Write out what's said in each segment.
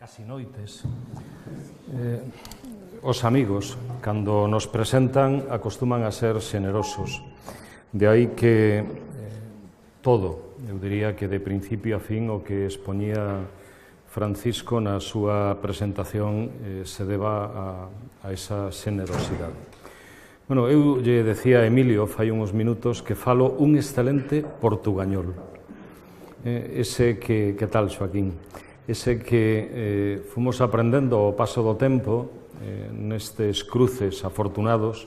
casi noites, os amigos, cando nos presentan, acostuman a ser xenerosos. De aí que todo, eu diría que de principio a fin, o que expoñía Francisco na súa presentación se deba a esa xenerosidade. Bueno, eu lle decía a Emilio fai uns minutos que falo un excelente portugañol. Ese que tal, Xoaquín? Ese que fomos aprendendo ao paso do tempo nestes cruces afortunados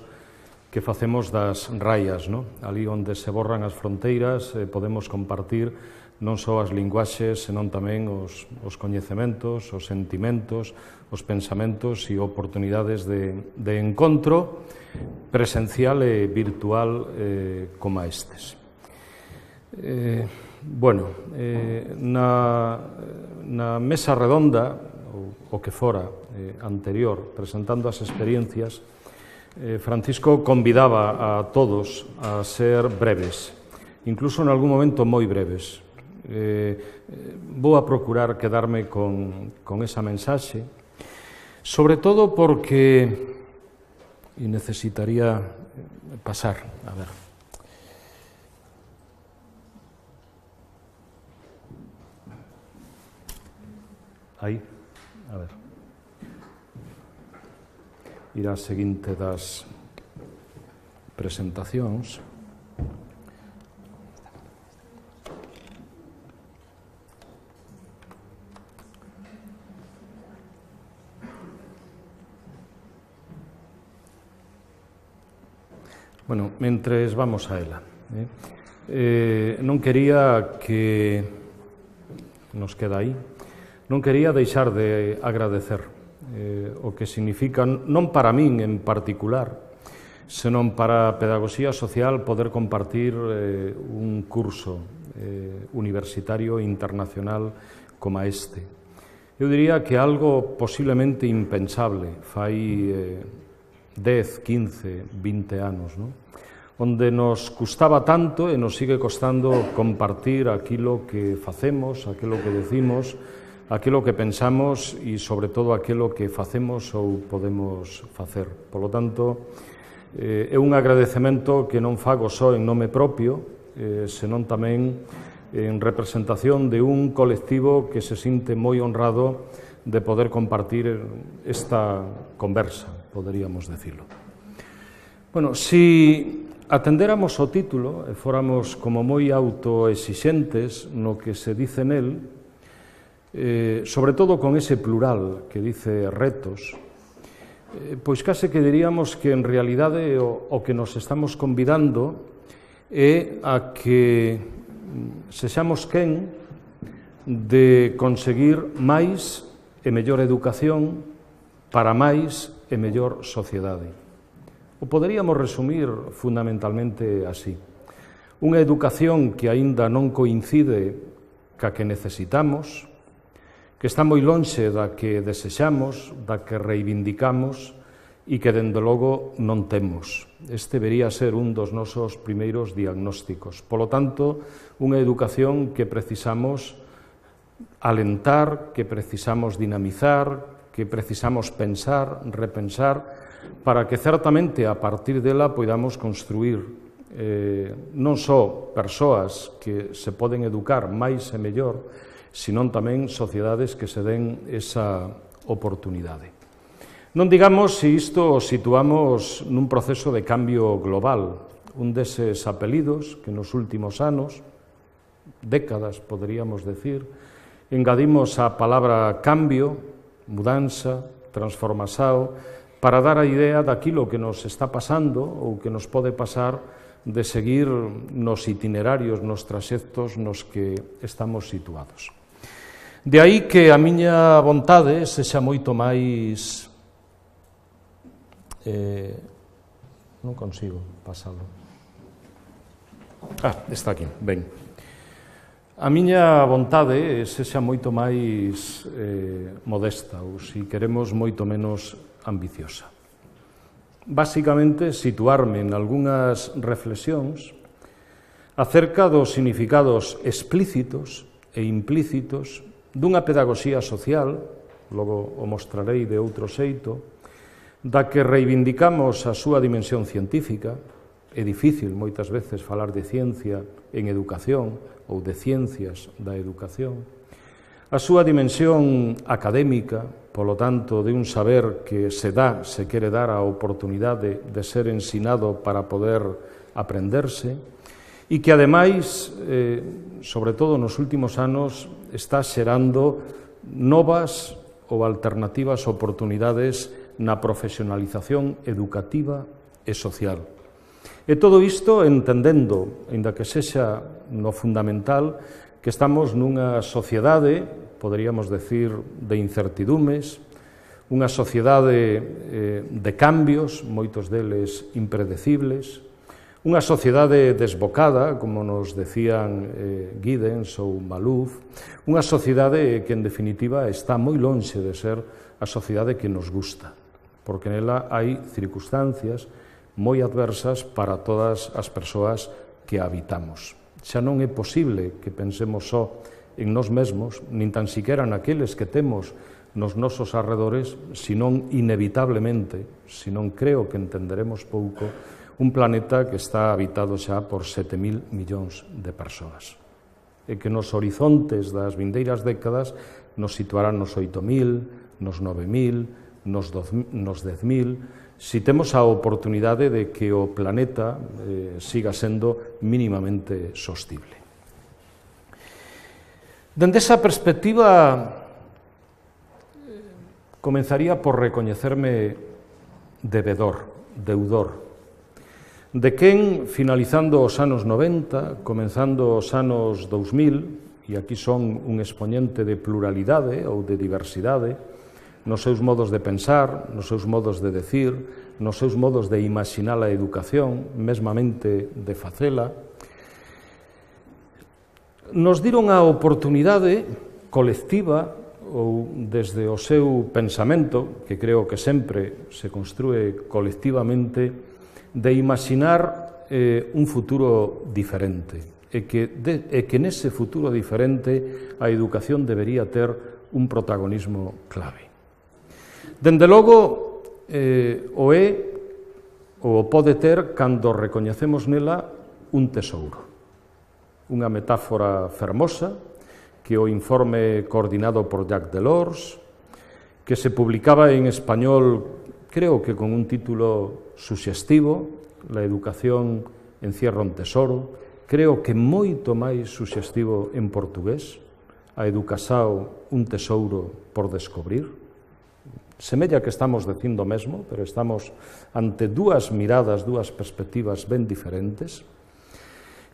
que facemos das raias, no? Ali onde se borran as fronteiras podemos compartir non só as linguaxes, senón tamén os coñecementos, os sentimentos, os pensamentos e oportunidades de encontro presencial e virtual como estes. Bueno, na mesa redonda, o que fora anterior, presentando as experiencias, Francisco convidaba a todos a ser breves, incluso en algún momento moi breves. Vou a procurar quedarme con esa mensaxe, sobre todo porque necesitaría pasar, a ver. Aí, a ver. Ir á seguinte das presentacións. Bueno, mentres vamos a ela. Non quería que nos queda aí. Non quería deixar de agradecer o que significa, non para min en particular, senón para a pedagogía social poder compartir un curso universitario internacional como este. Eu diría que algo posiblemente impensable fai 10, 15, 20 anos, non? Onde nos custaba tanto e nos sigue costando compartir aquilo que facemos, aquilo que decimos, aquilo que pensamos e, sobre todo, aquilo que facemos ou podemos facer. Polo tanto, é un agradecemento que non fago só en nome propio, senón tamén en representación de un colectivo que se sinte moi honrado de poder compartir esta conversa, poderíamos decirlo. Bueno, si atendéramos o título e fóramos como moi autoexixentes no que se dice nel, sobre todo con ese plural que dice retos, pois case que diríamos que en realidade o que nos estamos convidando é a que sexamos quen de conseguir máis e mellor educación para máis e mellor sociedade. O poderíamos resumir fundamentalmente así. Unha educación que aínda non coincide ca que necesitamos, que está moi lonxe da que desexamos, da que reivindicamos e que, dende logo, non temos. Este debería ser un dos nosos primeiros diagnósticos. Polo tanto, unha educación que precisamos alentar, que precisamos dinamizar, que precisamos pensar, repensar, para que certamente a partir dela podamos construir non só persoas que se poden educar máis e mellor, senón tamén sociedades que se den esa oportunidade. Non digamos se isto o situamos nun proceso de cambio global, un deses apelidos que nos últimos anos, décadas, poderíamos decir, engadimos a palabra cambio, mudanza, transformação, para dar a idea daquilo que nos está pasando ou que nos pode pasar de seguir nos itinerarios, nos traxectos nos que estamos situados. De aí que a miña vontade sexa moito máis... non consigo pasalo. Está aquí, ben. A miña vontade sexa moito máis modesta, ou, se queremos, moito menos ambiciosa. Básicamente, situarme en algunhas reflexións acerca dos significados explícitos e implícitos dunha pedagogía social logo o mostrarei de outro xeito, da que reivindicamos a súa dimensión científica. É difícil moitas veces falar de ciencia en educación ou de ciencias da educación. A súa dimensión académica, polo tanto, de un saber que se quere dar a oportunidade de ser ensinado para poder aprenderse, e que, ademais, sobre todo nos últimos anos, está xerando novas ou alternativas oportunidades na profesionalización educativa e social. E todo isto entendendo, aínda que sexa no fundamental, que estamos nunha sociedade, poderíamos decir, de incertidumes, unha sociedade de cambios, moitos deles impredecibles, unha sociedade desbocada, como nos decían Giddens ou Malouf, unha sociedade que, en definitiva, está moi lonxe de ser a sociedade que nos gusta, porque nela hai circunstancias moi adversas para todas as persoas que habitamos. Xa non é posible que pensemos só en nós mesmos, nin tan siquiera naqueles que temos nos nosos arredores, senón inevitablemente, senón creo que entenderemos pouco, un planeta que está habitado xa por 7.000 millóns de persoas, e que nos horizontes das vindeiras décadas nos situarán nos 8.000, nos 9.000, nos 10.000, si temos a oportunidade de que o planeta siga sendo mínimamente sostible. Dende esa perspectiva, comenzaría por recoñecerme deudor, de quen, finalizando os anos 90, comenzando os anos 2000, e aquí son un expoñente de pluralidade ou de diversidade, nos seus modos de pensar, nos seus modos de decir, nos seus modos de imaxinar a educación, mesmamente de facela, nos diron a oportunidade colectiva ou desde o seu pensamento, que creo que sempre se construe colectivamente, de imaxinar un futuro diferente, e que nese futuro diferente a educación debería ter un protagonismo clave. Dende logo, o é ou o pode ter cando recoñecemos nela un tesouro. Unha metáfora fermosa que o informe coordinado por Jacques Delors, que se publicaba en español, creo que con un título suxestivo, La educación encierra un tesoro, creo que moito máis suxestivo en portugués, A educación un tesouro por descubrir. Semella que estamos dicindo o mesmo, pero estamos ante dúas miradas, dúas perspectivas ben diferentes,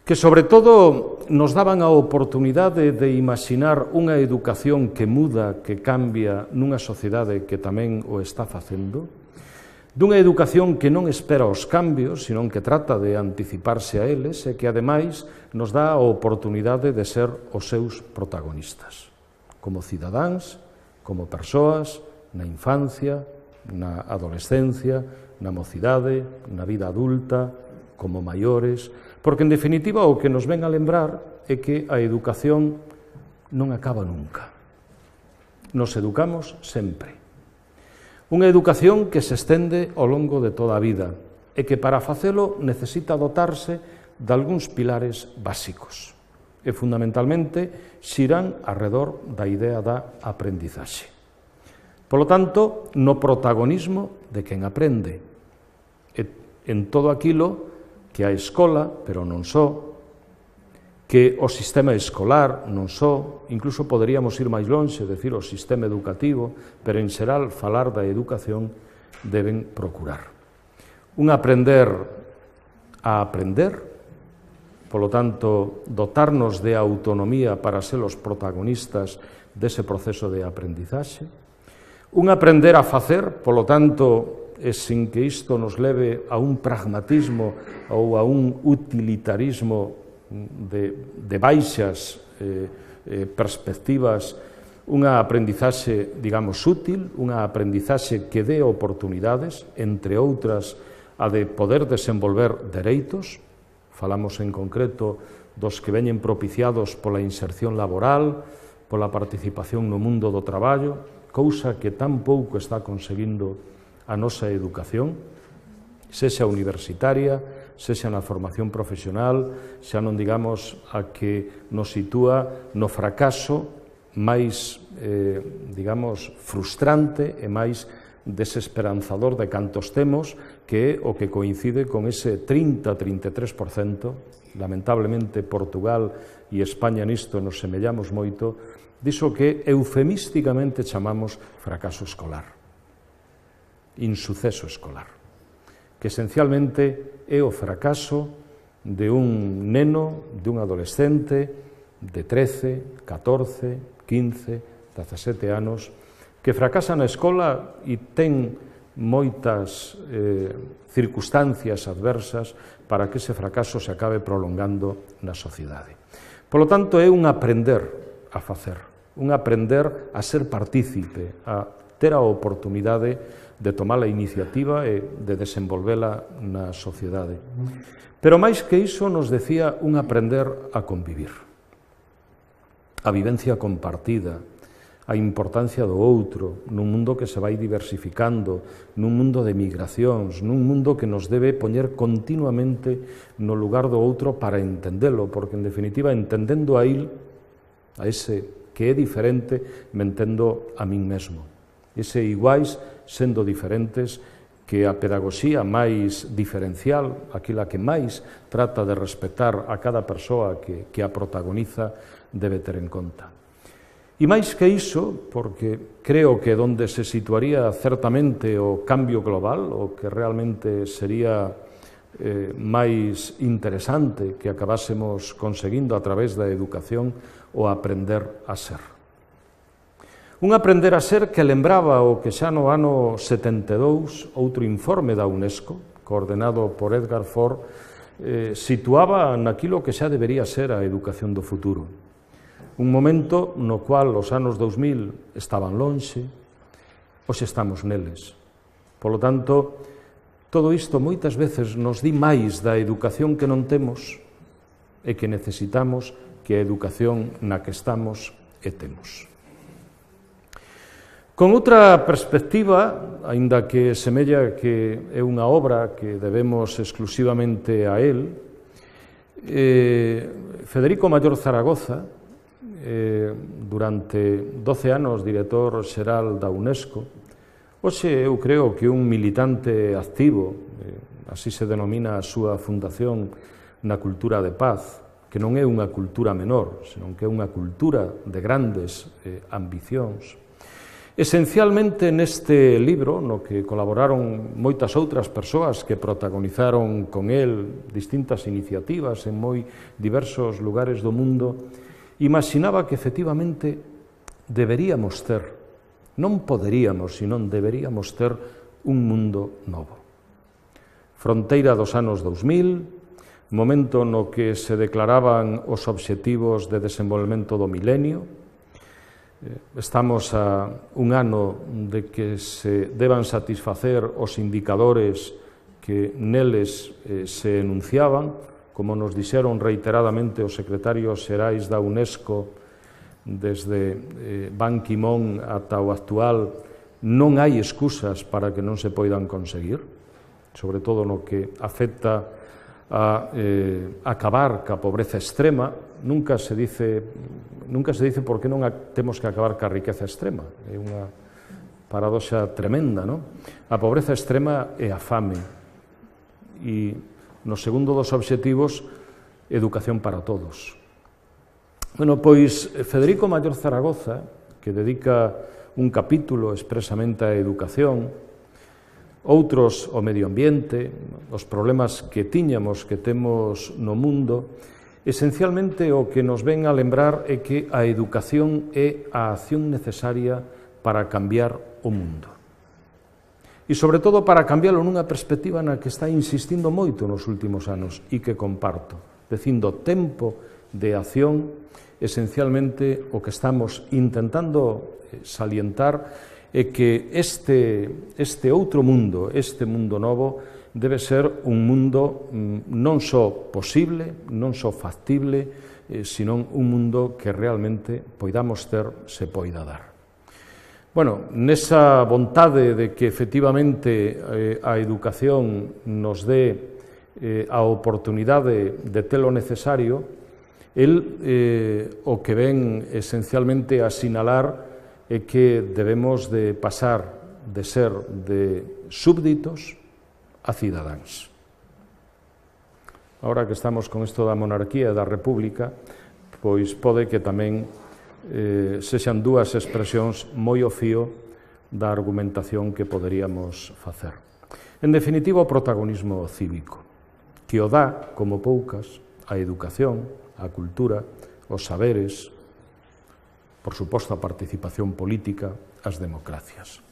que sobre todo nos daban a oportunidade de imaxinar unha educación que muda, que cambia nunha sociedade que tamén o está facendo, dunha educación que non espera os cambios, senón que trata de anticiparse a eles e que, ademais, nos dá a oportunidade de ser os seus protagonistas, como cidadáns, como persoas, na infancia, na adolescencia, na mocidade, na vida adulta, como maiores, porque, en definitiva, o que nos ven a lembrar é que a educación non acaba nunca. Nos educamos sempre. Unha educación que se estende ao longo de toda a vida e que, para facelo, necesita dotarse de algúns pilares básicos e, fundamentalmente, xirán arredor da idea da aprendizaxe. Polo tanto, no protagonismo de quen aprende, en todo aquilo que a escola, pero non só, que o sistema escolar non só, incluso poderíamos ir máis lonxe, decir o sistema educativo, pero en xeral falar da educación deben procurar. Un aprender a aprender, polo tanto, dotarnos de autonomía para ser os protagonistas dese proceso de aprendizaxe, un aprender a facer, polo tanto, e sin que isto nos leve a un pragmatismo ou a un utilitarismo de baixas perspectivas, unha aprendizaxe, digamos, útil, unha aprendizaxe que dé oportunidades, entre outras, a de poder desenvolver dereitos. Falamos en concreto dos que veñen propiciados pola inserción laboral, pola participación no mundo do traballo, cousa que tan pouco está conseguindo a nosa educación, sexa universitaria, sexa na formación profesional, xa non digamos a que nos sitúa no fracaso máis, digamos, frustrante e máis desesperanzador de cantos temos, que é o que coincide con ese 30-33%, lamentablemente Portugal e España nisto nos semellamos moito, diso que eufemísticamente chamamos fracaso escolar, insuceso escolar, que esencialmente é o fracaso de un neno, de un adolescente de 13, 14, 15, 17 anos, que fracasa na escola e ten moitas circunstancias adversas para que ese fracaso se acabe prolongando na sociedade. Polo tanto, é un aprender a facer, un aprender a ser partícipe, a ter a oportunidade de tomar a iniciativa e de desenvolvela na sociedade. Pero máis que iso nos decía un aprender a convivir. A vivencia compartida, a importancia do outro, nun mundo que se vai diversificando, nun mundo de migracións, nun mundo que nos debe poñer continuamente no lugar do outro para entendelo, porque, en definitiva, entendendo a il, a ese que é diferente, me entendo a min mesmo. Ese iguais sendo diferentes, que a pedagogía máis diferencial, aquela que máis trata de respetar a cada persoa que a protagoniza, debe ter en conta. E máis que iso, porque creo que onde se situaría certamente o cambio global, o que realmente sería máis interesante que acabásemos conseguindo a través da educación, o aprender a ser. Un aprender a ser que lembraba o que xa no ano 72, outro informe da UNESCO, coordenado por Edgar Ford, situaba naquilo que xa debería ser a educación do futuro. Un momento no cual os anos 2000 estaban lonxe, hoxe estamos neles. Polo tanto, todo isto moitas veces nos di máis da educación que non temos e que necesitamos que a educación na que estamos e temos. Con outra perspectiva, aínda que semella que é unha obra que debemos exclusivamente a él, Federico Mayor Zaragoza, durante 12 anos director xeral da UNESCO, hoxe eu creo que un militante activo, así se denomina a súa fundación, na cultura de paz, que non é unha cultura menor, senón que é unha cultura de grandes ambicións. Esencialmente neste libro, no que colaboraron moitas outras persoas que protagonizaron con el distintas iniciativas en moi diversos lugares do mundo, imaginaba que efectivamente deberíamos ter, non poderíamos, senón deberíamos ter un mundo novo. Fronteira dos anos 2000, momento no que se declaraban os obxectivos de desenvolvemento do milenio. Estamos a un ano de que se deban satisfacer os indicadores que neles se enunciaban, como nos dixeron reiteradamente os secretarios xerais da UNESCO, desde Ban Ki-moon ata o actual, non hai excusas para que non se poidan conseguir, sobre todo no que afecta a acabar ca pobreza extrema. Nunca se dice por que non temos que acabar ca riqueza extrema. É unha paradoxa tremenda, non? A pobreza extrema é a fame. E no segundo dos obxectivos, educación para todos. Bueno, pois Federico Mayor Zaragoza, que dedica un capítulo expresamente á educación, outros ao medio ambiente, os problemas que tiñamos, que temos no mundo, esencialmente o que nos ven a lembrar é que a educación é a acción necesaria para cambiar o mundo. E, sobre todo, para cambiálo nunha perspectiva na que está insistindo moito nos últimos anos e que comparto, dicindo tempo de acción, esencialmente o que estamos intentando salientar é que este outro mundo, este mundo novo, debe ser un mundo non só posible, non só factible, senón un mundo que realmente poidamos ter, se poida dar. Bueno, nesa vontade de que efectivamente a educación nos dé a oportunidade de ter o necesario, o que ven esencialmente a sinalar é que debemos de pasar de ser de súbditos a cidadáns. Ahora que estamos con isto da monarquía e da república, pois pode que tamén sexan dúas expresións moi ao fío da argumentación que poderíamos facer. En definitiva, o protagonismo cívico, que o dá, como poucas, a educación, a cultura, os saberes, por suposto a participación política, as democracias.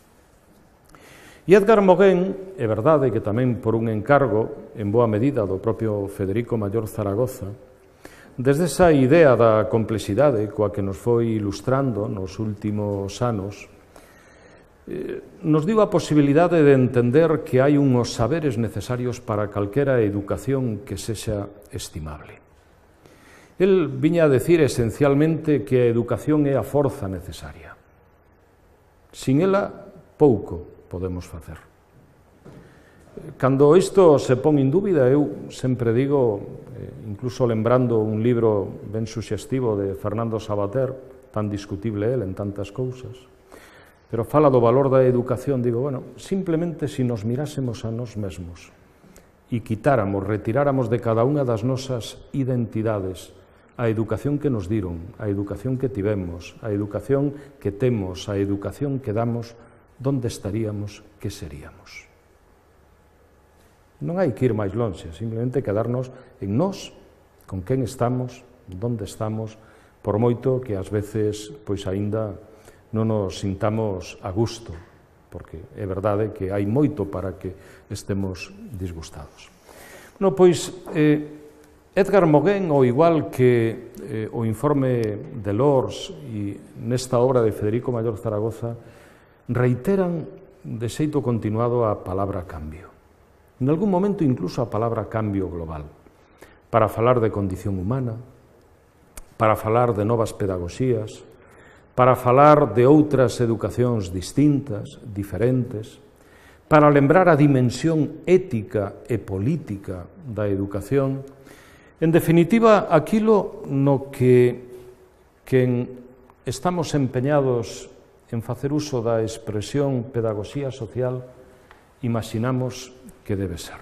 E Edgar Morin, é verdade que tamén por un encargo, en boa medida, do propio Federico Mayor Zaragoza, desde esa idea da complexidade coa que nos foi ilustrando nos últimos anos, nos diu a posibilidade de entender que hai unhos saberes necesarios para calquera educación que sexa estimable. El viña a decir esencialmente que a educación é a forza necesaria. Sin ela, pouco podemos facer. Cando isto se pon en dúbida, eu sempre digo, incluso lembrando un libro ben suxestivo de Fernando Savater, tan discutible el en tantas cousas, pero fala do valor da educación, digo, bueno, simplemente se nos mirásemos a nós mesmos e quitáramos, retiráramos de cada unha das nosas identidades a educación que nos diron, a educación que tivemos, a educación que temos, a educación que damos, onde estaríamos, que seríamos? Non hai que ir máis lonxe, simplemente quedarnos en nós, con quen estamos, onde estamos, por moito que ás veces, pois aínda non nos sintamos a gusto, porque é verdade que hai moito para que estemos disgustados. No, pois, Edgar Morin, ao igual que o informe de Lors e nesta obra de Federico Mayor Zaragoza, reiteran de xeito continuado a palabra cambio. En algún momento incluso a palabra cambio global, para falar de condición humana, para falar de novas pedagogías, para falar de outras educacións distintas, diferentes, para lembrar a dimensión ética e política da educación. En definitiva, aquilo no que estamos empeñados en facer uso da expresión pedagogía social, imaginamos que debe ser.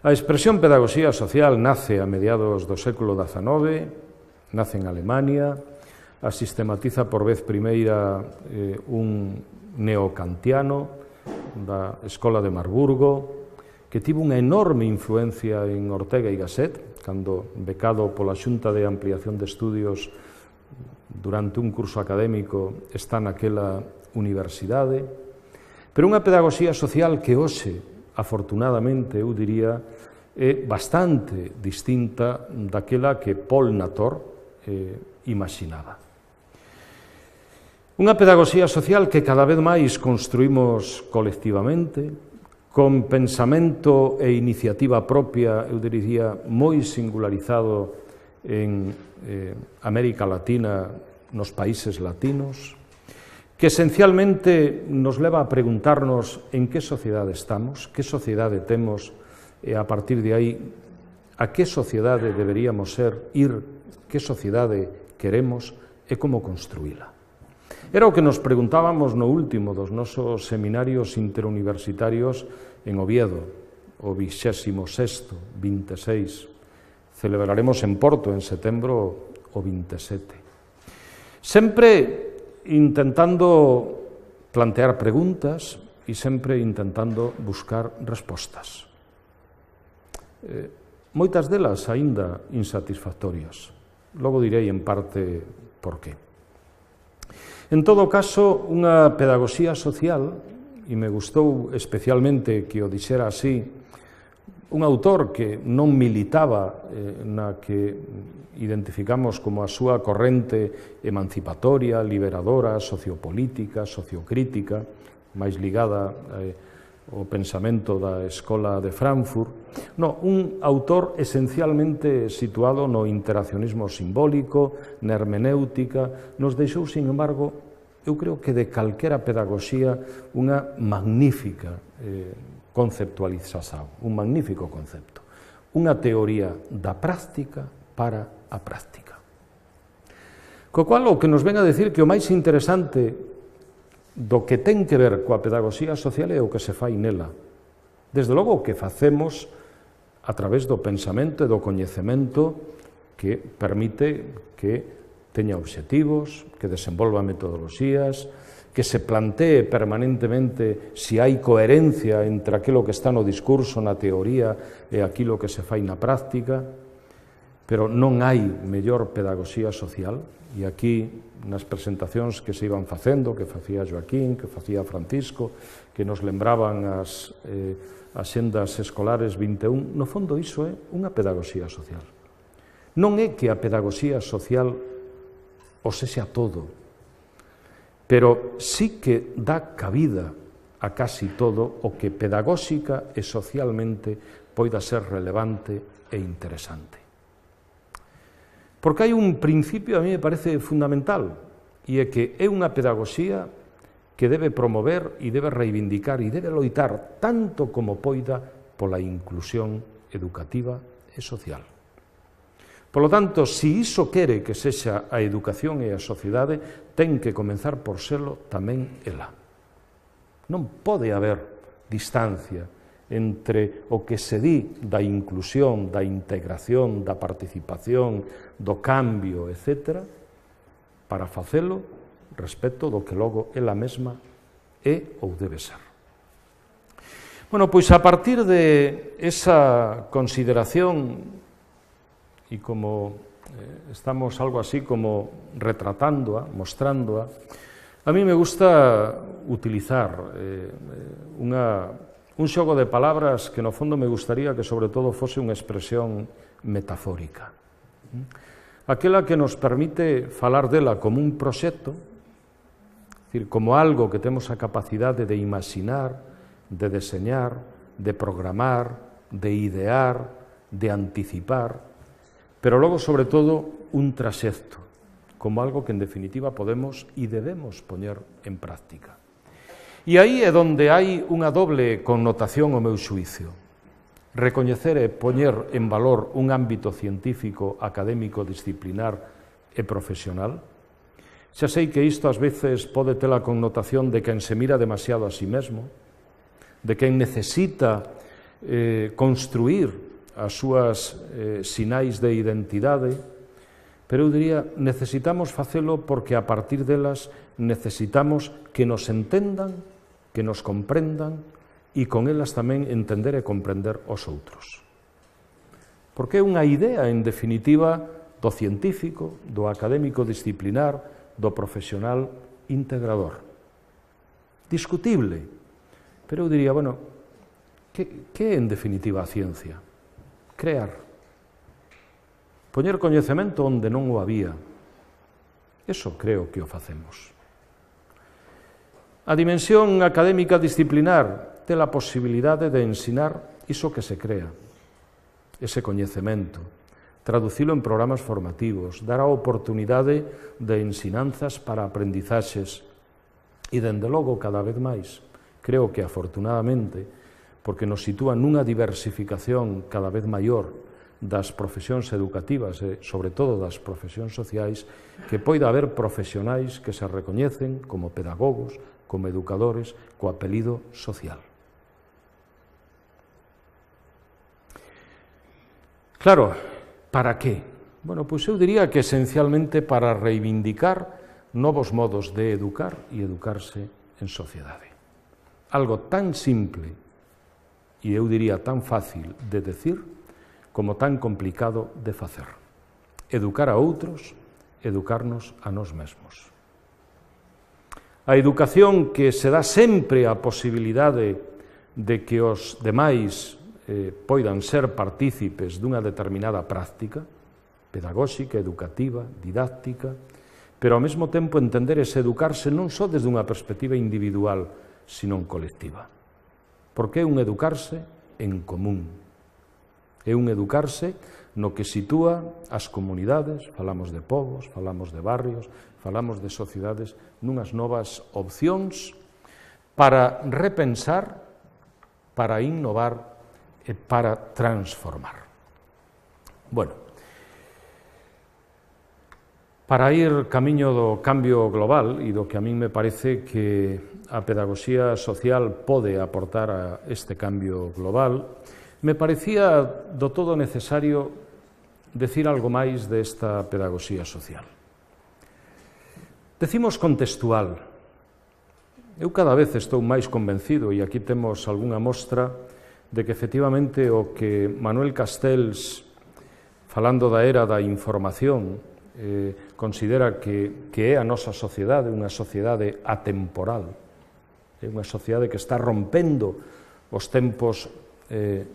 A expresión pedagogía social nace a mediados do século XIX, nace en Alemania, a sistematiza por vez primeira un neocantiano da Escola de Marburgo, que tivo unha enorme influencia en Ortega y Gasset, cando becado pola Xunta de Ampliación de Estudios durante un curso académico está naquela universidade, pero unha pedagogía social que hoxe, afortunadamente, eu diría, é bastante distinta daquela que Paul Nator imaginaba. Unha pedagogía social que cada vez máis construímos colectivamente, con pensamento e iniciativa propia, eu diría, moi singularizado en América Latina, nos países latinos, que esencialmente nos leva a preguntarnos en que sociedade estamos, que sociedade temos, e a partir de aí, a que sociedade deberíamos ser, ir, que sociedade queremos e como construíla. Era o que nos preguntábamos no último dos nosos seminarios interuniversitarios en Oviedo, o 26º, 26. Celebraremos en Porto en setembro o 27. Sempre intentando plantear preguntas e sempre intentando buscar respostas. Moitas delas aínda insatisfactorias. Logo direi en parte por qué. En todo caso, unha pedagogía social, e me gustou especialmente que o dixera así, un autor que non militaba na que identificamos como a súa corrente emancipatoria, liberadora, sociopolítica, sociocrítica, máis ligada ao pensamento da Escola de Frankfurt. No, un autor esencialmente situado no interaccionismo simbólico, na hermenéutica, nos deixou, sin embargo, eu creo que de calquera pedagogía unha magnífica conceptualización, un magnífico concepto, unha teoría da práctica para a práctica. Co cual, o que nos ven a decir que o máis interesante do que ten que ver coa pedagogía social é o que se fai nela. Desde logo, o que facemos a través do pensamento e do coñecemento que permite que teña obxectivos, que desenvolva metodoloxías, que se plantee permanentemente se hai coherencia entre aquilo que está no discurso, na teoría e aquilo que se fai na práctica, pero non hai mellor pedagogía social, e aquí nas presentacións que se iban facendo, que facía Joaquín, que facía Francisco, que nos lembraban as xendas escolares 21, no fondo iso é unha pedagogía social. Non é que a pedagogía social o sexa todo, pero sí que dá cabida a casi todo o que pedagóxica e socialmente poida ser relevante e interesante. Porque hai un principio a mí me parece fundamental, e é que é unha pedagogía que debe promover e debe reivindicar e debe loitar tanto como poida pola inclusión educativa e social. Polo tanto, se iso quere que sexa a educación e a sociedade, ten que comenzar por selo tamén ela. Non pode haber distancia entre o que se di da inclusión, da integración, da participación, do cambio, etc., para facelo respecto do que logo ela mesma é ou debe ser. Bueno, pois a partir de esa consideración, e como estamos algo así como retratándoa, mostrándoa, a mí me gusta utilizar un xogo de palabras que no fondo me gustaría que sobre todo fose unha expresión metafórica. Aquela que nos permite falar dela como un proxecto, é dicir, como algo que temos a capacidade de imaginar, de deseñar, de programar, de idear, de anticipar, pero logo, sobre todo, un traxecto, como algo que, en definitiva, podemos e debemos poñer en práctica. E aí é onde hai unha doble connotación ao meu xuicio. Recoñecer e poñer en valor un ámbito científico, académico, disciplinar e profesional. Xa sei que isto ás veces pode ter a connotación de quen se mira demasiado a sí mesmo, de quen necesita construir as súas sinais de identidade, pero eu diría, necesitamos facelo porque a partir delas necesitamos que nos entendan, que nos comprendan e con elas tamén entender e comprender os outros. Porque é unha idea, en definitiva, do científico, do académico disciplinar, do profesional integrador. Discutible, pero eu diría, bueno, que é en definitiva a ciencia? Crear, poñer coñecemento onde non o había. Eso creo que o facemos. A dimensión académica disciplinar ten a posibilidade de ensinar iso que se crea, ese coñecemento, traducilo en programas formativos, dar a oportunidade de ensinanzas para aprendizaxes e, dende logo, cada vez máis, creo que afortunadamente, porque nos sitúa nunha diversificación cada vez maior das profesións educativas e, sobre todo, das profesións sociais, que poida haber profesionais que se recoñecen como pedagogos, como educadores, co apelido social. Claro, para qué? Bueno, pois eu diría que esencialmente para reivindicar novos modos de educar e educarse en sociedade. Algo tan simple e eu diría tan fácil de decir como tan complicado de facer. Educar a outros, educarnos a nós mesmos. A educación que se dá sempre a posibilidade de que os demais poidan ser partícipes dunha determinada práctica, pedagóxica, educativa, didáctica, pero ao mesmo tempo entender ese educarse non só desde unha perspectiva individual, sino colectiva. Porque é un educarse en común. É un educarse no que sitúa as comunidades, falamos de povos, falamos de barrios, falamos de sociedades nunhas novas opcións para repensar, para innovar e para transformar. Bueno, para ir camiño do cambio global e do que a min me parece que a pedagogía social pode aportar a este cambio global, me parecía do todo necesario decir algo máis desta pedagogía social. Decimos contextual. Eu cada vez estou máis convencido, e aquí temos algunha mostra, de que efectivamente o que Manuel Castells, falando da era da información, considera que é a nosa sociedade, unha sociedade atemporal, é unha sociedade que está rompendo os tempos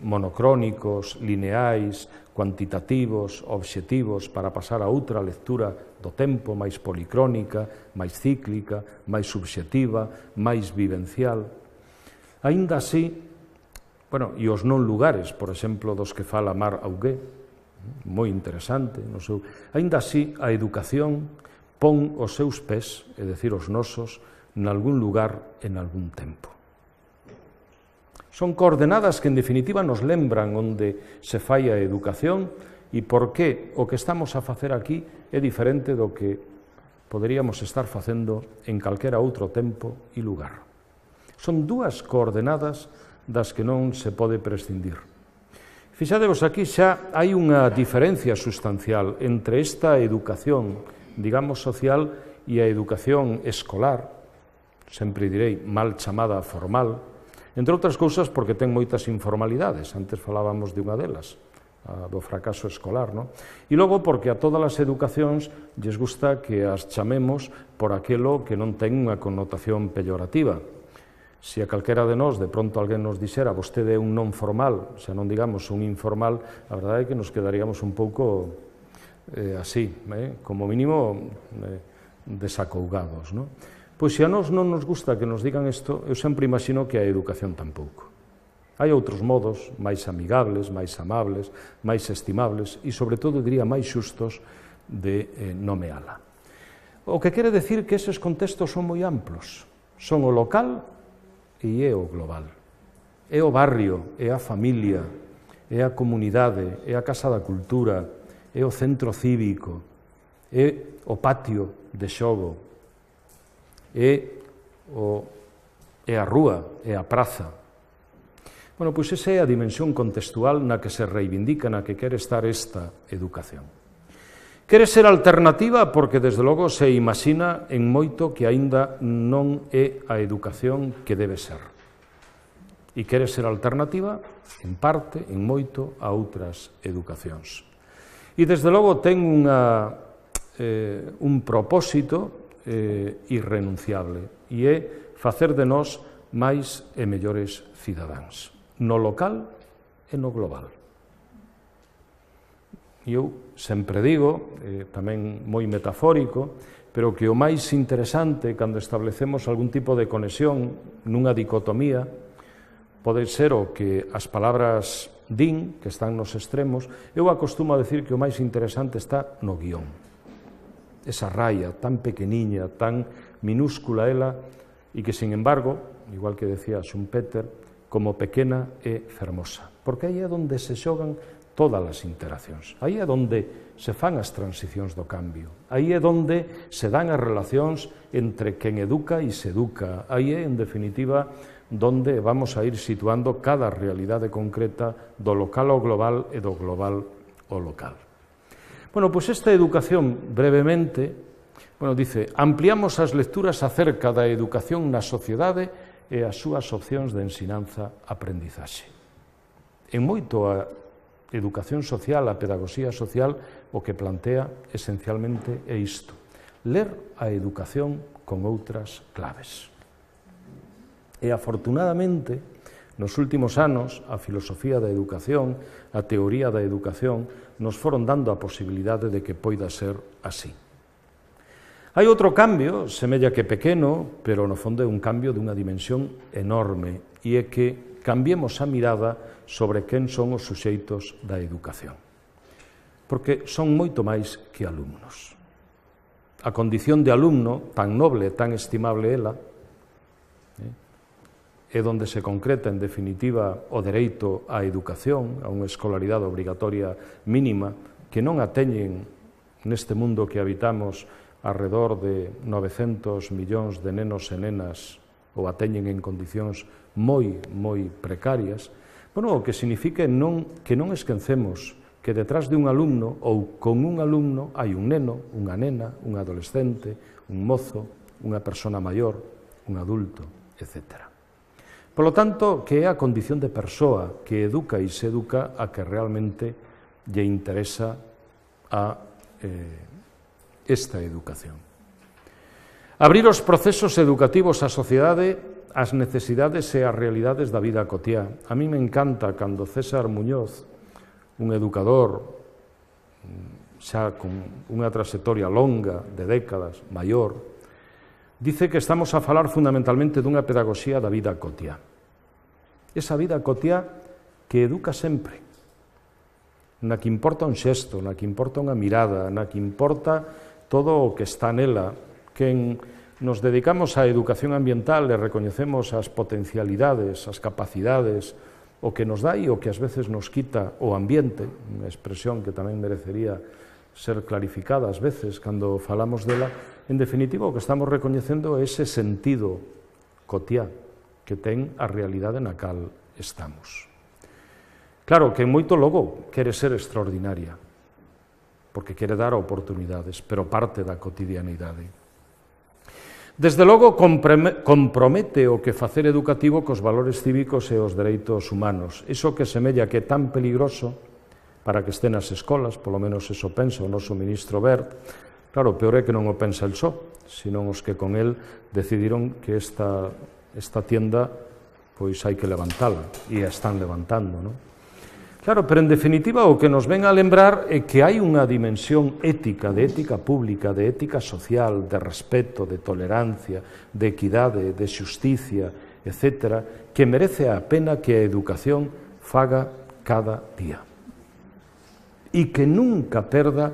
monocrónicos, lineais, cuantitativos, obxectivos, para pasar a outra lectura do tempo, máis policrónica, máis cíclica, máis subxectiva, máis vivencial. Aínda así, bueno, e os non lugares, por exemplo, dos que fala Mar Augué, moi interesante, no seu... Aínda así, a educación pon os seus pés, é dicir, os nosos, nalgún lugar, en algún tempo. Son coordenadas que, en definitiva, nos lembran onde se fai a educación e por que o que estamos a facer aquí é diferente do que poderíamos estar facendo en calquera outro tempo e lugar. Son dúas coordenadas das que non se pode prescindir. Fixadevos, aquí xa hai unha diferencia sustancial entre esta educación, digamos, social e a educación escolar, sempre direi mal chamada formal, entre outras cousas porque ten moitas informalidades, antes falábamos de unha delas, do fracaso escolar, non? E logo porque a todas as educacións lles gusta que as chamemos por aquelo que non ten unha connotación peyorativa. Se a calquera de nós, de pronto alguén nos dixera vostede é un non formal, xa non digamos un informal, a verdade é que nos quedaríamos un pouco así, como mínimo desacougados, non? Pois se a nós non nos gusta que nos digan isto, eu sempre imagino que a educación tampouco. Hai outros modos máis amigables, máis amables, máis estimables e, sobre todo, diría, máis xustos de nomeala. O que quere decir que eses contextos son moi amplos. Son o local e é o global. É o barrio, é a familia, é a comunidade, é a Casa da Cultura, é o centro cívico, é o patio de xogo, é a rúa, é a praza. Bueno, pois esa é a dimensión contextual na que se reivindica, na que quere estar esta educación. Quere ser alternativa porque, desde logo, se imagina en moito que aínda non é a educación que debe ser. E quere ser alternativa, en parte, en moito, a outras educacións. E, desde logo, ten un propósito irrenunciable, e é facer de nós máis e mellores cidadáns, no local e no global. E eu sempre digo, tamén moi metafórico, pero que o máis interesante cando establecemos algún tipo de conexión nunha dicotomía pode ser o que as palabras din, que están nos extremos. Eu acostumo a decir que o máis interesante está no guión. Esa raya tan pequeniña, tan minúscula ela, e que, sin embargo, igual que decía Schumpeter, como pequena é fermosa. Porque aí é onde se xogan todas as interaccións. Aí é onde se fan as transicións do cambio. Aí é onde se dan as relacións entre quen educa e se educa. Aí é, en definitiva, onde vamos a ir situando cada realidade concreta do local ao global e do global ao local. Bueno, pois esta educación, brevemente, dice, ampliamos as lecturas acerca da educación na sociedade e as súas opcións de ensinanza-aprendizaxe. En moito a educación social, a pedagogía social, o que plantea esencialmente é isto, ler a educación con outras claves. E, afortunadamente, nos últimos anos, a filosofía da educación, a teoría da educación, nos foron dando a posibilidade de que poida ser así. Hai outro cambio, semella que pequeno, pero no fondo é un cambio dunha dimensión enorme, e é que cambiemos a mirada sobre quen son os suxeitos da educación. Porque son moito máis que alumnos. A condición de alumno, tan noble, tan estimable ela, é onde se concreta, en definitiva, o dereito á educación, a unha escolaridade obrigatoria mínima, que non a teñen neste mundo que habitamos arredor de 900 millóns de nenos e nenas, ou a teñen en condicións moi precarias, bueno, o que significa que non esquecemos que detrás de un alumno ou con un alumno hai un neno, unha nena, un adolescente, un mozo, unha persona maior, un adulto, etc. Por lo tanto, que é a condición de persoa que educa e se educa a que realmente lle interesa a esta educación. Abrir os procesos educativos á sociedade ás necesidades e ás realidades da vida cotiá. A mí me encanta cando César Muñoz, un educador xa con unha trayectoria longa de décadas, maior, dice que estamos a falar fundamentalmente dunha pedagogía da vida cotiá. Esa vida cotiá que educa sempre, na que importa un xesto, na que importa unha mirada, na que importa todo o que está nela. Quen nos dedicamos á educación ambiental e recoñecemos as potencialidades, as capacidades, o que nos dá e o que ás veces nos quita o ambiente, unha expresión que tamén merecería ser clarificada ás veces cando falamos dela, en definitiva o que estamos recoñecendo é ese sentido cotiá que ten a realidade na cal estamos. Claro que moito logo quere ser extraordinaria, porque quere dar oportunidades, pero parte da cotidianidade. Desde logo compromete o que facer educativo cos valores cívicos e os dereitos humanos. Iso que semella que é tan peligroso para que estén nas escolas, polo menos eso pensa o noso ministro Wert. Claro, peor é que non o pensa el só, senón os que con el decidiron que esta tienda pois hai que levantala, e a están levantando, non? Claro, pero en definitiva o que nos ven a lembrar é que hai unha dimensión ética, de ética pública, de ética social, de respeto, de tolerancia, de equidade, de xusticia, etc., que merece a pena que a educación faga cada día. E que nunca perda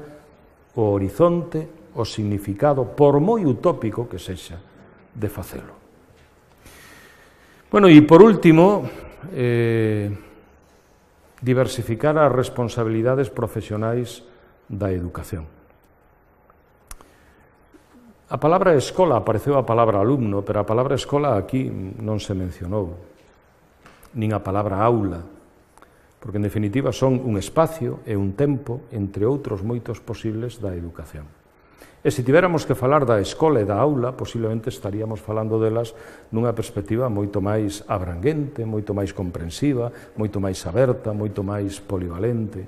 o horizonte, o significado, por moi utópico que sexa, de facelo. Bueno, e por último, diversificar as responsabilidades profesionais da educación. A palabra escola, apareceu a palabra alumno, pero a palabra escola aquí non se mencionou, nin a palabra aula, porque en definitiva son un espacio e un tempo, entre outros moitos posibles, da educación. E se tivéramos que falar da escola e da aula, posiblemente estaríamos falando delas nunha perspectiva moito máis abranguente, moito máis comprensiva, moito máis aberta, moito máis polivalente.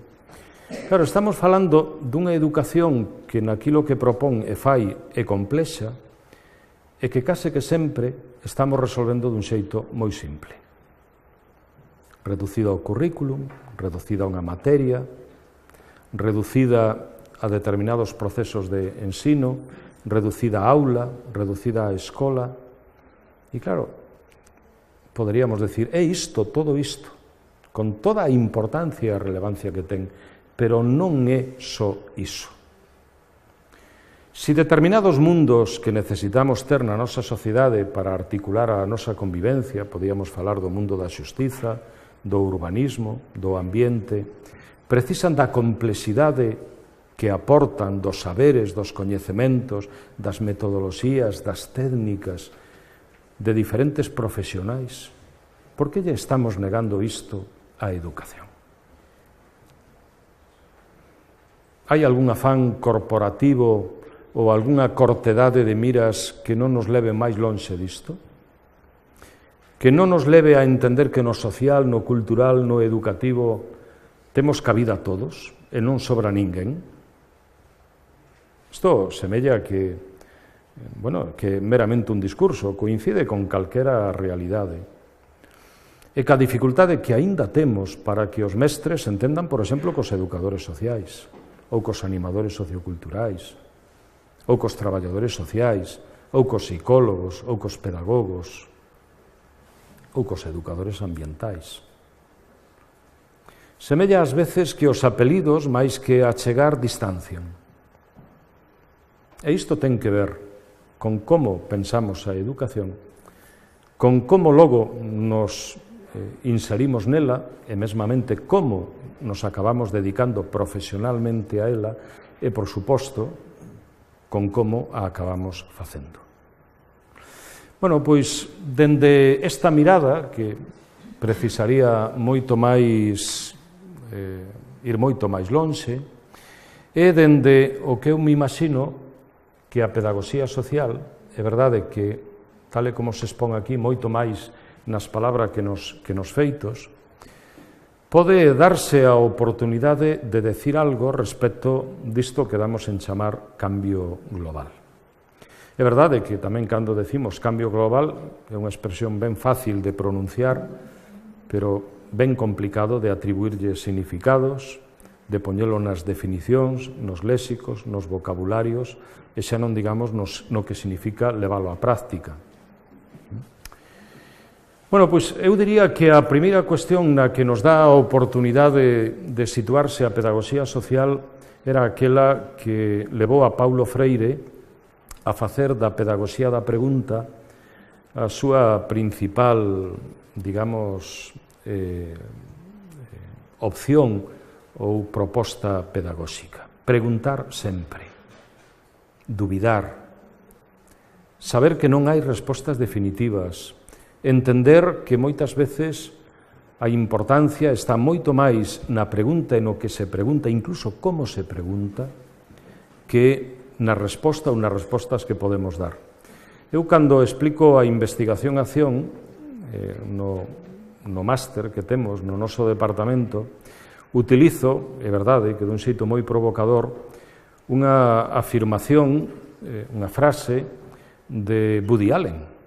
Claro, estamos falando dunha educación que naquilo que propón e fai é complexa e que case que sempre estamos resolvendo dun xeito moi simple. Reducida ao currículum, reducida a unha materia, reducida a determinados procesos de ensino, reducida a aula, reducida a escola. E claro, poderíamos decir, é isto, todo isto, con toda a importancia e a relevancia que ten, pero non é só iso. Si determinados mundos que necesitamos ter na nosa sociedade para articular a nosa convivencia, podíamos falar do mundo da xustiza, do urbanismo, do ambiente, precisan da complexidade que aportan dos saberes, dos coñecementos, das metodoloxías, das técnicas de diferentes profesionais. Por que lle estamos negando isto á educación? Hai algún afán corporativo ou algunha cortedade de miras que non nos leve máis lonxe disto? Que non nos leve a entender que no social, no cultural, no educativo temos cabida a todos e non sobra ninguén? Isto semella que é meramente un discurso, coincide con calquera realidade. E ca dificultade que aínda temos para que os mestres entendan, por exemplo, cos educadores sociais, ou cos animadores socioculturais, ou cos traballadores sociais, ou cos psicólogos, ou cos pedagogos, ou cos educadores ambientais. Semella ás veces que os apelidos, máis que achegar, distancian. E isto ten que ver con como pensamos a educación, con como logo nos inserimos nela e mesmamente como nos acabamos dedicando profesionalmente a ela e, por suposto, con como a acabamos facendo. Bueno, pois, dende esta mirada, que precisaría moito máis, ir moito máis lonxe, e dende o que eu me imagino que a pedagogía social, é verdade que, tal e como se expón aquí, moito máis nas palabras que nos feitos, pode darse a oportunidade de decir algo respecto disto que damos en chamar cambio global. É verdade que tamén cando decimos cambio global é unha expresión ben fácil de pronunciar, pero ben complicado de atribuirlle significados, de poñelo nas definicións, nos léxicos, nos vocabularios, e xa non digamos no que significa leválo á práctica. Bueno, pois eu diría que a primeira cuestión na que nos dá a oportunidade de situarse a pedagogía social era aquela que levou a Paulo Freire a facer da pedagogía da pregunta a súa principal, digamos, opción ou proposta pedagóxica. Preguntar sempre, dubidar, saber que non hai respostas definitivas, entender que moitas veces a importancia está moito máis na pregunta e no que se pregunta, incluso como se pregunta, que na resposta ou nas respostas que podemos dar. Eu, cando explico a investigación-acción no máster que temos no noso departamento, utilizo, é verdade, que dun xeito moi provocador, unha afirmación, unha frase de Woody Allen.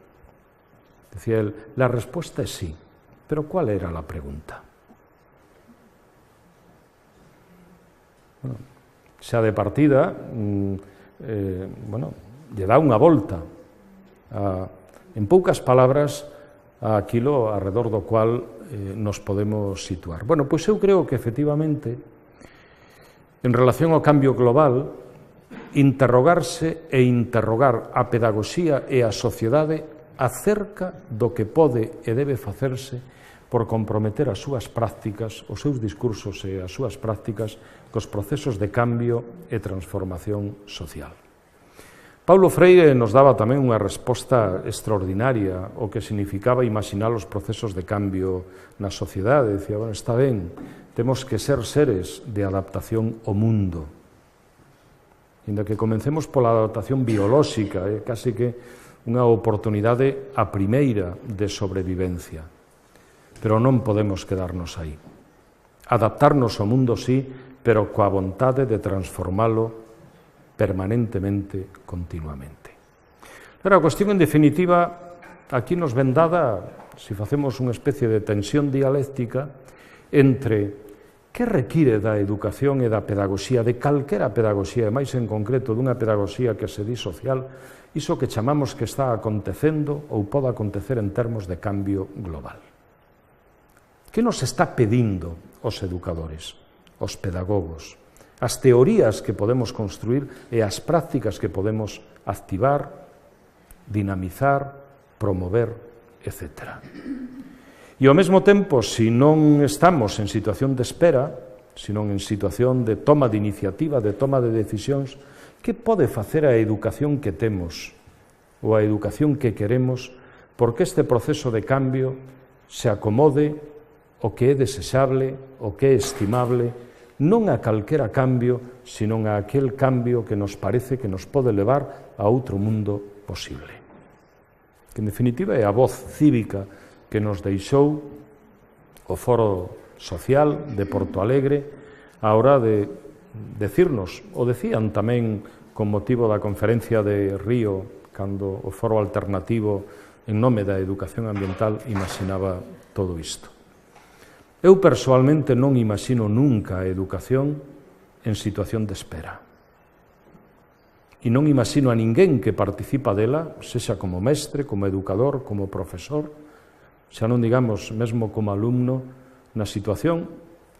Decía él, la respuesta es sí, pero ¿cuál era la pregunta? Bueno, xa de partida, lle dá unha volta, en poucas palabras, a aquilo arredor do cual nos podemos situar. Bueno, pois eu creo que, efectivamente, en relación ao cambio global, interrogarse e interrogar a pedagogía e a sociedade acerca do que pode e debe facerse por comprometer as súas prácticas, os seus discursos e as súas prácticas cos procesos de cambio e transformación social. Paulo Freire nos daba tamén unha resposta extraordinaria ao que significaba imaginar os procesos de cambio na sociedade. Dicía, bueno, está ben, temos que ser seres de adaptación ao mundo. Inda que comencemos pola adaptación biolóxica, casi que unha oportunidade a primeira de sobrevivencia. Pero non podemos quedarnos aí. Adaptarnos ao mundo, sí, pero coa vontade de transformalo permanentemente, continuamente. Pero a cuestión, en definitiva, aquí nos ven dada, se facemos unha especie de tensión dialéctica entre que require da educación e da pedagogía, de calquera pedagogía, e máis en concreto dunha pedagogía que se di social, iso que chamamos que está acontecendo ou pode acontecer en termos de cambio global. Que nos está pedindo os educadores, os pedagogos, as teorías que podemos construir e as prácticas que podemos activar, dinamizar, promover, etc. E ao mesmo tempo, se non estamos en situación de espera, senón en situación de toma de iniciativa, de toma de decisións, que pode facer a educación que temos ou a educación que queremos porque este proceso de cambio se acomode o que é desexable, o que é estimable, non a calquera cambio, senón a aquel cambio que nos parece que nos pode levar a outro mundo posible. Que, en definitiva, é a voz cívica que nos deixou o Foro Social de Porto Alegre a hora de decirnos, o decían tamén con motivo da conferencia de Río, cando o Foro Alternativo en nome da educación ambiental imaginaba todo isto. Eu, persoalmente, non imagino nunca a educación en situación de espera. E non imagino a ninguén que participa dela, sexa como mestre, como educador, como profesor, xa non digamos mesmo como alumno, na situación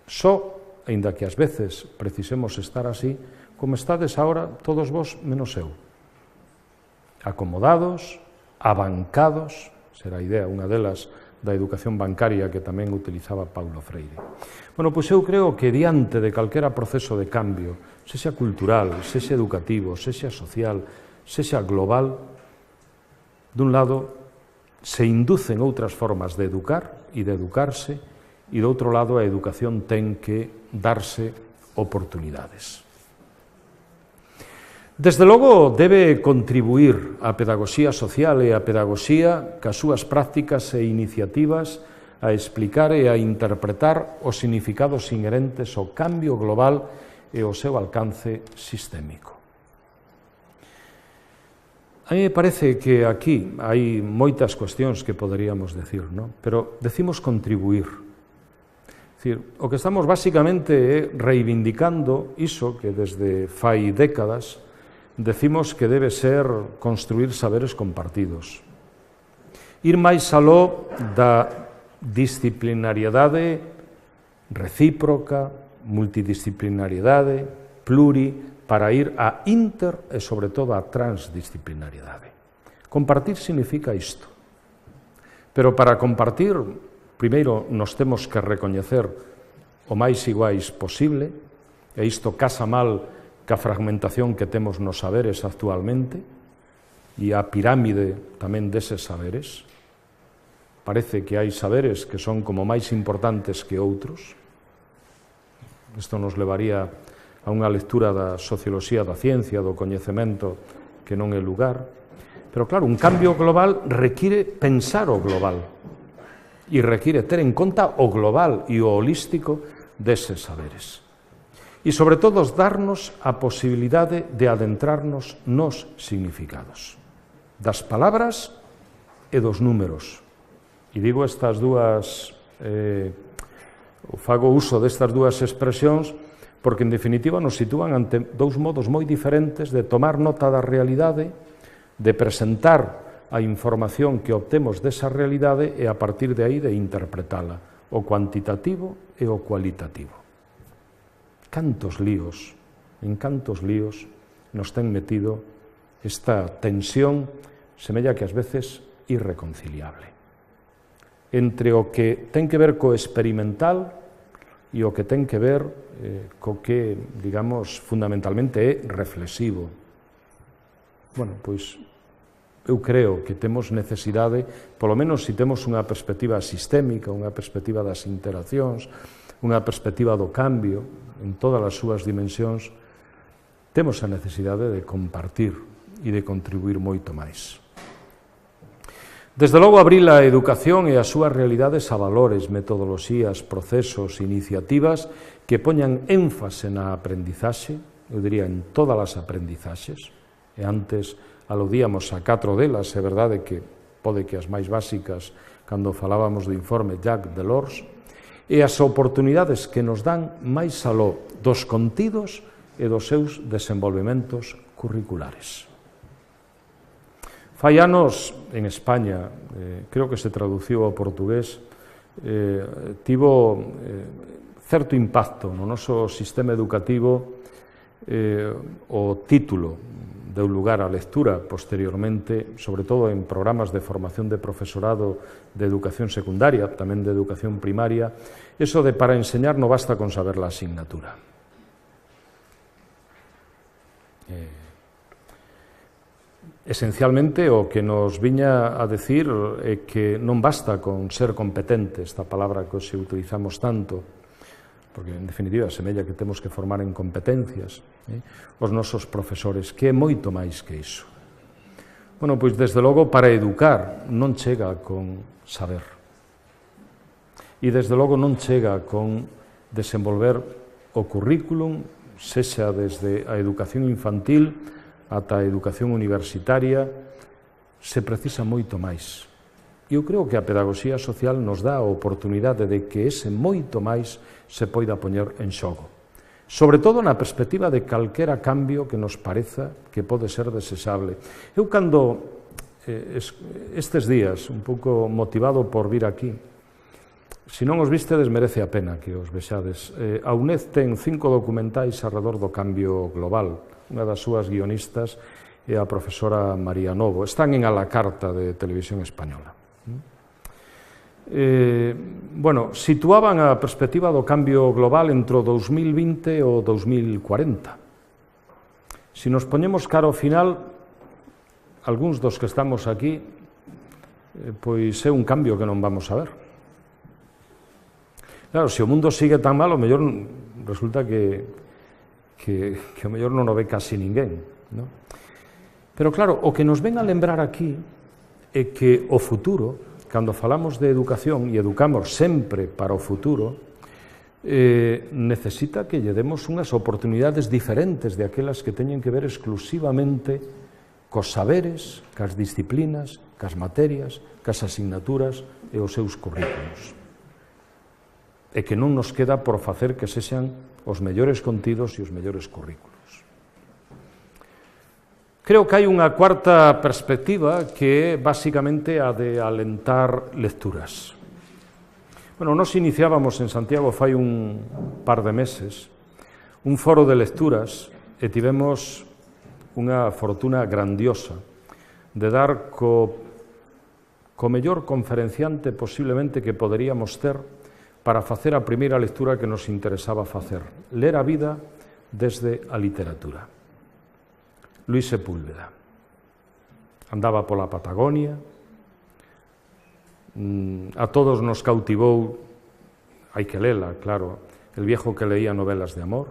só, aínda que ás veces precisemos estar así, como estades ahora todos vos menos eu. Acomodados, abancados, será a idea, unha delas, da educación bancaria que tamén utilizaba Paulo Freire. Bueno, pois eu creo que diante de calquera proceso de cambio, sexa cultural, sexa educativo, sexa social, sexa global, dun lado se inducen outras formas de educar e de educarse, e do outro lado a educación ten que darse oportunidades. Desde logo, debe contribuir a pedagogía social e a pedagogía cas súas prácticas e iniciativas a explicar e a interpretar os significados inherentes ao cambio global e ao seu alcance sistémico. A mí me parece que aquí hai moitas cuestións que poderíamos decir, ¿no? Pero decimos contribuir. Es decir, o que estamos basicamente é reivindicando iso que desde fai décadas decimos que debe ser construir saberes compartidos. Ir máis aló da disciplinariedade recíproca, multidisciplinariedade, pluri, para ir a inter e, sobre todo, a transdisciplinariedade. Compartir significa isto. Pero para compartir, primeiro nos temos que recoñecer o máis iguais posible, e isto casa mal ca fragmentación que temos nos saberes actualmente e a pirámide tamén deses saberes. Parece que hai saberes que son como máis importantes que outros. Isto nos levaría a unha lectura da socioloxía da ciencia, do coñecemento, que non é lugar. Pero claro, un cambio global require pensar o global e require ter en conta o global e o holístico deses saberes. E, sobre todo, darnos a posibilidade de adentrarnos nos significados das palabras e dos números. E digo estas dúas, fago uso destas dúas expresións porque, en definitiva, nos sitúan ante dous modos moi diferentes de tomar nota da realidade, de presentar a información que obtemos desa realidade e, a partir de aí, de interpretala, o cuantitativo e o cualitativo. Cantos líos, en cantos líos nos ten metido esta tensión, semella que ás veces irreconciliable, entre o que ten que ver co experimental e o que ten que ver co que, digamos, fundamentalmente é reflexivo. Bueno, pois, eu creo que temos necesidade, polo menos se temos unha perspectiva sistémica, unha perspectiva das interaccións, unha perspectiva do cambio en todas as súas dimensións, temos a necesidade de compartir e de contribuir moito máis. Desde logo, abrir a educación e as súas realidades a valores, metodoloxías, procesos, iniciativas que poñan énfase na aprendizaxe, eu diría en todas as aprendizaxes, e antes aludíamos a 4 delas, é verdade que pode que as máis básicas, cando falábamos do informe Jacques Delors, e as oportunidades que nos dan máis aló dos contidos e dos seus desenvolvementos curriculares. Fai anos, en España, creo que se traduciu ao portugués, tivo certo impacto no noso sistema educativo o título deu lugar á lectura posteriormente, sobre todo en programas de formación de profesorado de educación secundaria, tamén de educación primaria, eso de para enseñar non basta con saber la asignatura. Esencialmente, o que nos viña a decir é que non basta con ser competente, esta palabra que hoxe utilizamos tanto, porque, en definitiva, semella que temos que formar en competencias os nosos profesores, que é moito máis que iso. Bueno, pois, desde logo, para educar non chega con saber. E, desde logo, non chega con desenvolver o currículum, sexa desde a educación infantil ata a educación universitaria, se precisa moito máis. Eu creo que a pedagogía social nos dá a oportunidade de que ese moito máis se poida poñer en xogo. Sobre todo na perspectiva de calquera cambio que nos pareza que pode ser desexable. Eu, cando estes días, un pouco motivado por vir aquí, Se non os vistedes, merece a pena que os vexades. A UNED ten 5 documentais arredor do cambio global. Unha das súas guionistas é a profesora María Novo. Están en a la carta de Televisión Española. Bueno, situaban a perspectiva do cambio global entre o 2020 e o 2040. Se nos poñemos cara ao final, algúns dos que estamos aquí, pois é un cambio que non vamos a ver. Claro, se o mundo sigue tan mal, o mellor resulta que o mellor non o ve casi ninguén, non? Pero claro, o que nos ven a lembrar aquí é que o futuro, cando falamos de educación e educamos sempre para o futuro, necesita que lle demos unhas oportunidades diferentes de aquelas que teñen que ver exclusivamente cos saberes, cas disciplinas, cas materias, cas asignaturas e os seus currículos. E que non nos queda por facer que sexan os mellores contidos e os mellores currículos. Creo que hai unha cuarta perspectiva que é basicamente a de alentar lecturas. Bueno, nos iniciábamos en Santiago fai un par de meses un foro de lecturas e tivemos unha fortuna grandiosa de dar co mellor conferenciante posiblemente que poderíamos ter para facer a primeira lectura que nos interesaba facer, ler a vida desde a literatura. Luis Sepúlveda. Andaba pola Patagonia, a todos nos cautivou, hai que lela, claro, el viejo que leía novelas de amor,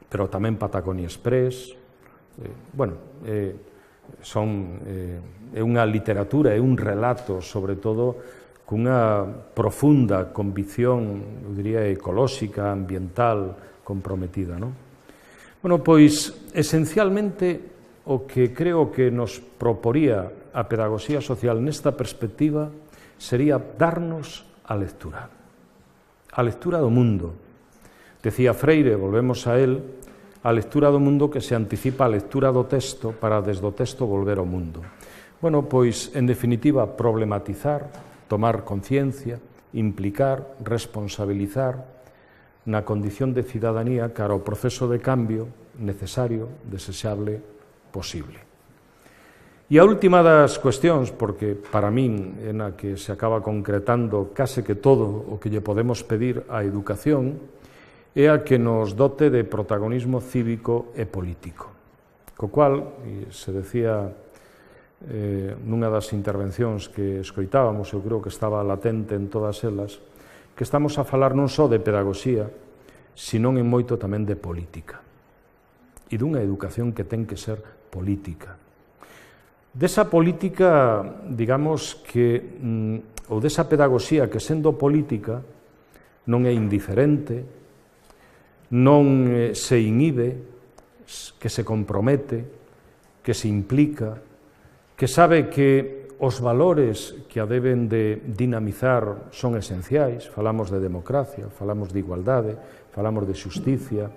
pero tamén Patagonia Express, é unha literatura, é un relato, sobre todo, cunha profunda convicción, eu diría, ecolóxica, ambiental, comprometida, non? Bueno, pois, esencialmente, o que creo que nos proporía a pedagogía social nesta perspectiva sería darnos a lectura do mundo. Decía Freire, volvemos a él, a lectura do mundo que se anticipa a lectura do texto para desde o texto volver ao mundo. Bueno, pois, en definitiva, problematizar, tomar conciencia, implicar, responsabilizar na condición de cidadanía cara ao proceso de cambio necesario, desexable, posible. E a última das cuestións, porque para min é na que se acaba concretando case que todo o que lle podemos pedir á educación, é a que nos dote de protagonismo cívico e político. Co cual, e se decía nunha das intervencións que escoitábamos, eu creo que estaba latente en todas elas, que estamos a falar non só de pedagogía, senón en moito tamén de política. E dunha educación que ten que ser política. Desa política, digamos que, ou desa pedagogía que sendo política non é indiferente, non se inhibe, que se compromete, que se implica, que sabe que os valores que a deben de dinamizar son esenciais. Falamos de democracia, falamos de igualdade, falamos de xusticia,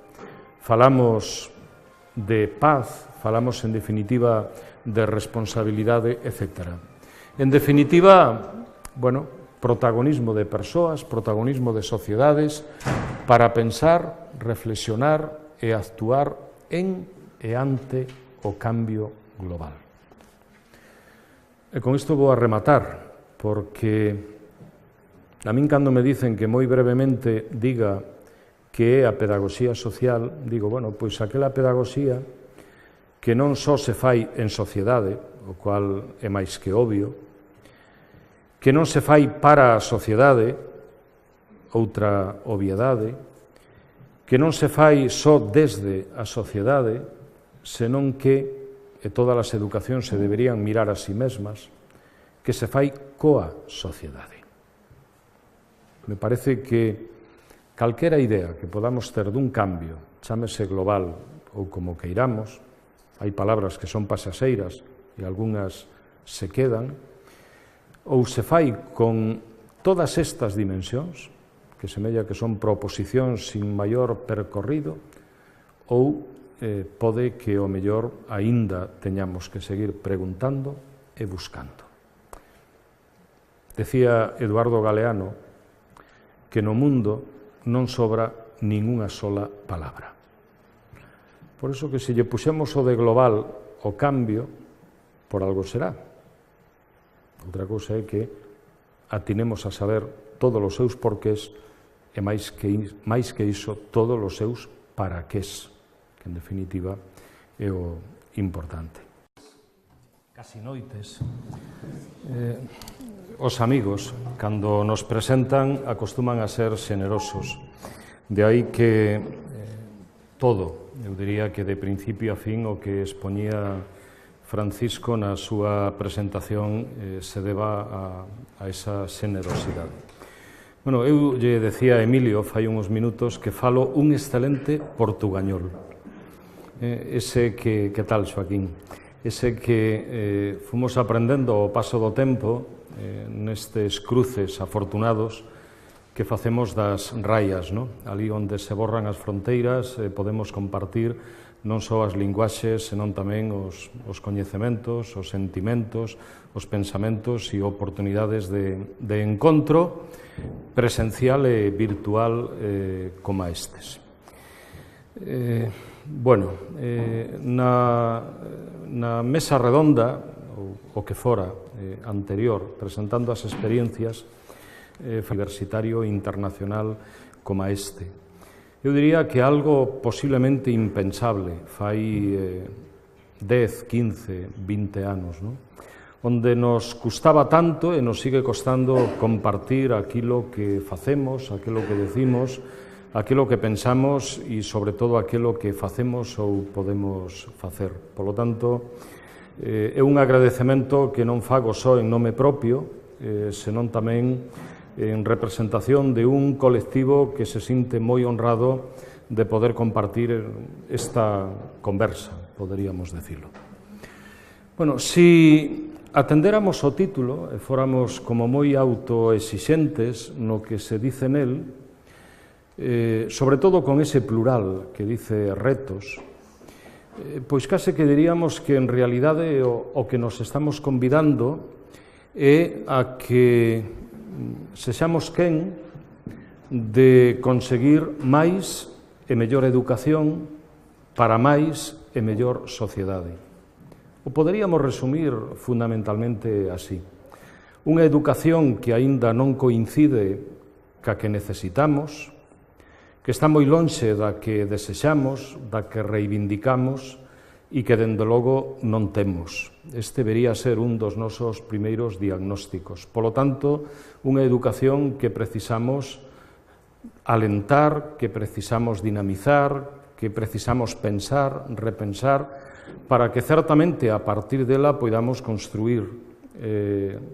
falamos de paz, falamos, en definitiva, de responsabilidade, etc. En definitiva, bueno, protagonismo de persoas, protagonismo de sociedades para pensar, reflexionar e actuar en e ante o cambio global. E con isto vou a rematar, porque a min cando me dicen que moi brevemente diga que é a pedagogía social, digo, bueno, pois aquela pedagogía que non só se fai en sociedade, o cual é máis que obvio, que non se fai para a sociedade, outra obviedade, que non se fai só desde a sociedade, senón que e todas as educacións se deberían mirar a si mesmas, que se fai coa sociedade. Me parece que calquera idea que podamos ter dun cambio, chámese global ou como queiramos, hai palabras que son pasaxeiras e algunhas se quedan, ou se fai con todas estas dimensións, que semella que son proposicións sin maior percorrido, ou pode que o mellor aínda teñamos que seguir preguntando e buscando. Decía Eduardo Galeano que no mundo non sobra ningunha sola palabra. Por iso que se lle puxemos o de global o cambio, por algo será. Outra cousa é que atinemos a saber todos os seus porqués e máis que iso, todos os seus paraqués, que en definitiva é o importante. Casi noites, os amigos, cando nos presentan, acostuman a ser xenerosos. De aí que todo, eu diría que de principio a fin, o que expoñía Francisco na súa presentación se deba a esa xenerosidade. Bueno, eu lle decía a Emilio fai uns minutos que falo un excelente portugañol. Ese que tal, Xoaquín? Ese que fomos aprendendo ao paso do tempo nestes cruces afortunados que facemos das raias, no? Ali onde se borran as fronteiras podemos compartir non só as linguaxes, senón tamén os coñecementos, os sentimentos, os pensamentos e oportunidades de encontro presencial e virtual como estes. Na mesa redonda, o que fora anterior, presentando as experiencias universitario internacional como este, eu diría que algo posiblemente impensable fai 10, 15, 20 anos, non? Onde nos custaba tanto e nos sigue costando compartir aquilo que facemos, aquilo que decimos, aquilo que pensamos e, sobre todo, aquilo que facemos ou podemos facer. Por lo tanto, é un agradecemento que non fago só en nome propio, senón tamén en representación de un colectivo que se sinte moi honrado de poder compartir esta conversa, poderíamos decirlo. Bueno, si atendéramos o título e fóramos como moi autoexixentes no que se dice nel, sobre todo con ese plural que dice retos, pois case que diríamos que en realidade o que nos estamos convidando é a que sexamos quen de conseguir máis e mellor educación para máis e mellor sociedade. O poderíamos resumir fundamentalmente así. Unha educación que aínda non coincide ca que necesitamos, que está moi lonxe da que desexamos, da que reivindicamos e que, dende logo, non temos. Este debería ser un dos nosos primeiros diagnósticos. Polo tanto, unha educación que precisamos alentar, que precisamos dinamizar, que precisamos pensar, repensar, para que certamente a partir dela podamos construir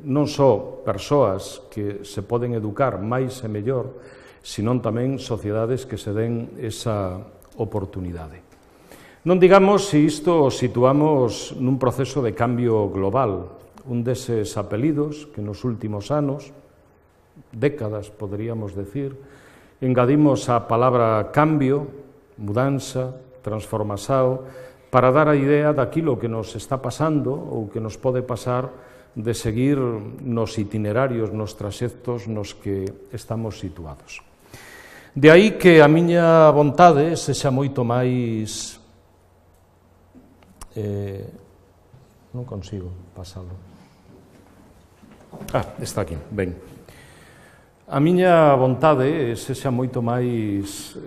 non só persoas que se poden educar máis e mellor, senón tamén sociedades que se den esa oportunidade. Non digamos se isto o situamos nun proceso de cambio global, un deses apelidos que nos últimos anos, décadas poderíamos decir, engadimos a palabra cambio, mudanza, transformação, para dar a idea daquilo que nos está pasando ou que nos pode pasar de seguir nos itinerarios, nos traxectos nos que estamos situados. De aí que a miña vontade sexa moito máis... non consigo pasalo. Está aquí, ben. A miña vontade sexa moito máis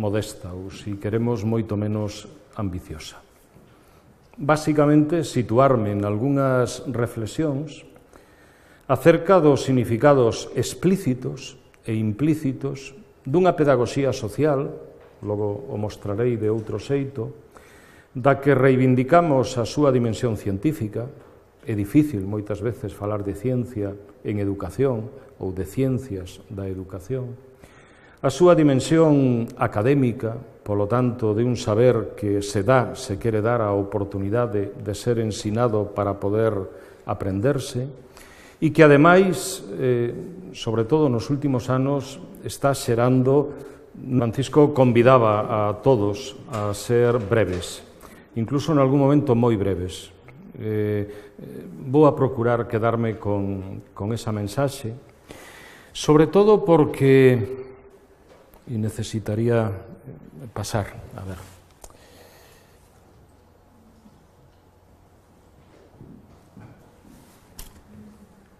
modesta, ou, se queremos, moito menos ambiciosa. Básicamente, situarme en algunhas reflexións acerca dos significados explícitos e implícitos dunha pedagogía social, logo o mostrarei de outro xeito, da que reivindicamos a súa dimensión científica. É difícil moitas veces falar de ciencia en educación ou de ciencias da educación. A súa dimensión académica, polo tanto, de un saber que se dá, se quere dar a oportunidade de ser ensinado para poder aprenderse, e que, ademais, sobre todo nos últimos anos, está xerando. Francisco convidaba a todos a ser breves, incluso en algún momento moi breves. Vou a procurar quedarme con esa mensaxe. Sobre todo porque, y necesitaría pasar, a ver.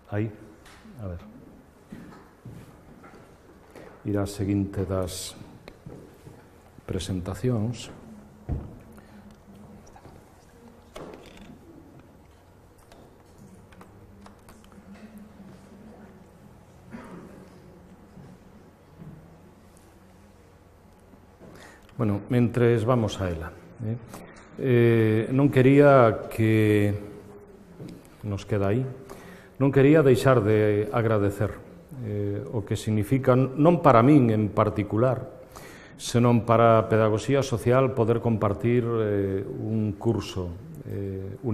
Aí, a ver. Ir á seguinte das presentacións. Bueno, mentres vamos a ela. Non quería que nos queda aí. Non quería deixar de agradecer o que significa, non para min en particular, senón para a Pedagogía Social poder compartir un curso universitario